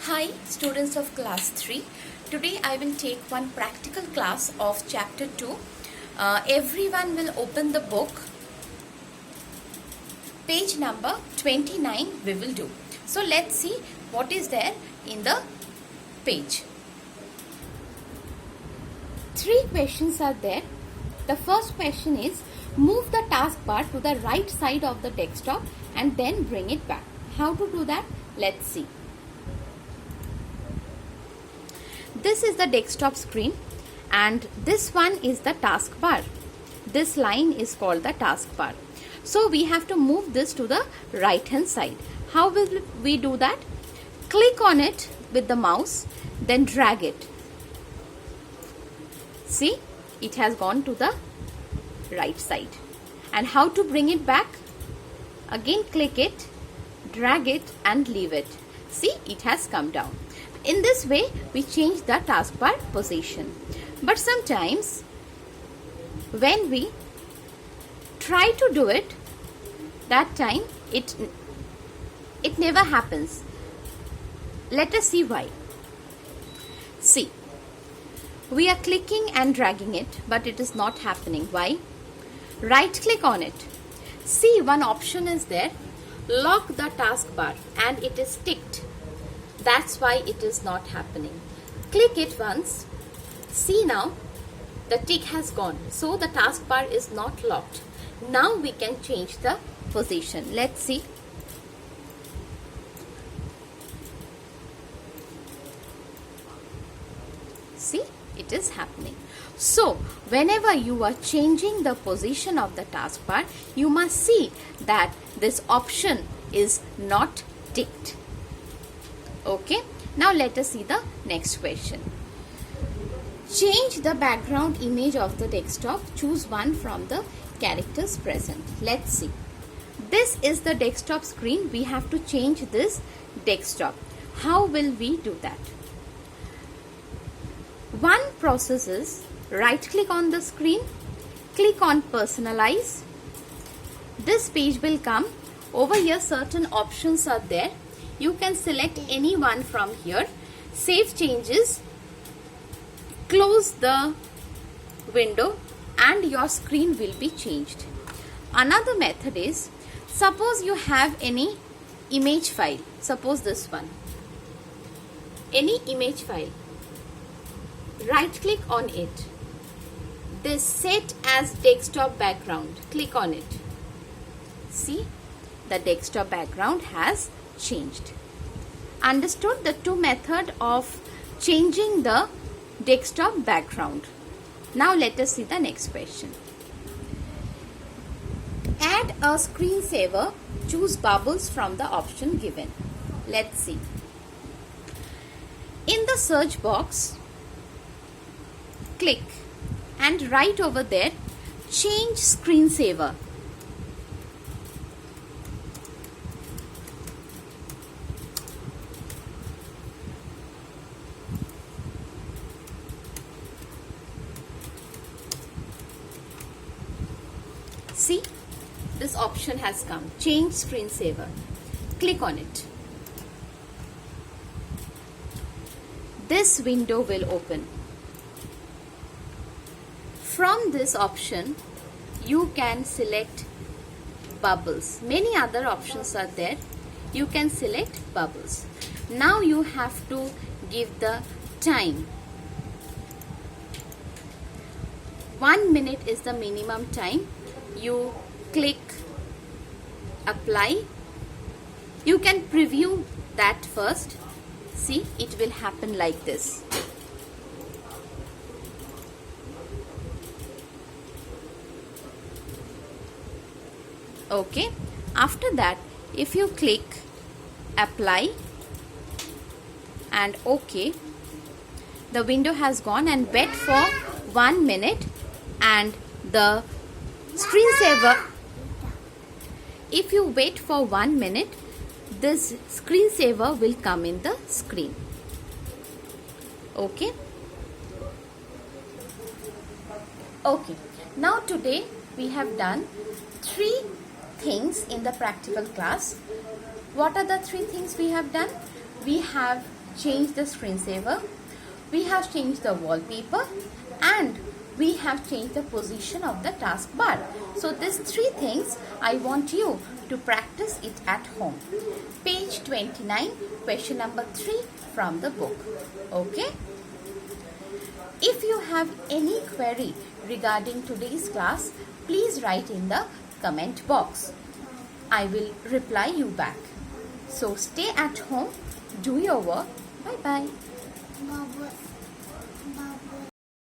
Hi students of class 3. Today I will take one practical class of chapter 2. Everyone will open the book. Page number 29 we will do. So let's see what is there in the page. 3 questions are there. The first question is move the taskbar to the right side of the desktop and then bring it back. How to do that? Let's see. This is the desktop screen and this one is the taskbar. This line is called the taskbar. So we have to move this to the right hand side. How will we do that? Click on it with the mouse, then drag it. See, it has gone to the right side. And how to bring it back? Again click it, drag it and leave it. See, it has come down. In this way, we change the taskbar position. But sometimes, when we try to do it, that time it never happens. Let us see why. See, we are clicking and dragging it, but it is not happening. Why? Right click on it. See, one option is there. Lock the taskbar and it is ticked. That's why it is not happening. Click it once. See now, the tick has gone. So the taskbar is not locked. Now we can change the position. Let's see. See, it is happening. So, whenever you are changing the position of the taskbar, you must see that this option is not ticked. Okay, now let us see the next question. Change the background image of the desktop. Choose one from the characters present. Let's see. This is the desktop screen. We have to change this desktop. How will we do that? One process is right click on the screen, click on personalize. This page will come. Over here certain options are there. You can select any one from here. Save changes, close the window and your screen will be changed. Another method is, suppose you have any image file. Suppose this one. Any image file. Right click on it. This set as desktop background. Click on it. See, the desktop background has changed. Understood the two method of changing the desktop background. Now let us see the next question. Add a screensaver. Choose bubbles from the option given. Let's see. In the search box, click and write over there change screensaver. See, this option has come. Change screensaver. Click on it. This window will open. From this option, you can select bubbles. Many other options are there. You can select bubbles. Now you have to give the time. 1 minute is the minimum time. You click apply. You can preview that first. See, it will happen like this. Okay, after that, if you click apply and OK, the window has gone, and wait for 1 minute and the screensaver, if you wait for 1 minute, this screensaver will come in the screen. Okay. Okay. Now today we have done 3 things in the practical class. What are the 3 things we have done? We have changed the screensaver, we have changed the wallpaper, and we have changed the position of the taskbar. So these 3 things I want you to practice it at home. Page 29, question number 3 from the book. Okay? If you have any query regarding today's class, please write in the comment box. I will reply you back. So stay at home, do your work. Bye bye.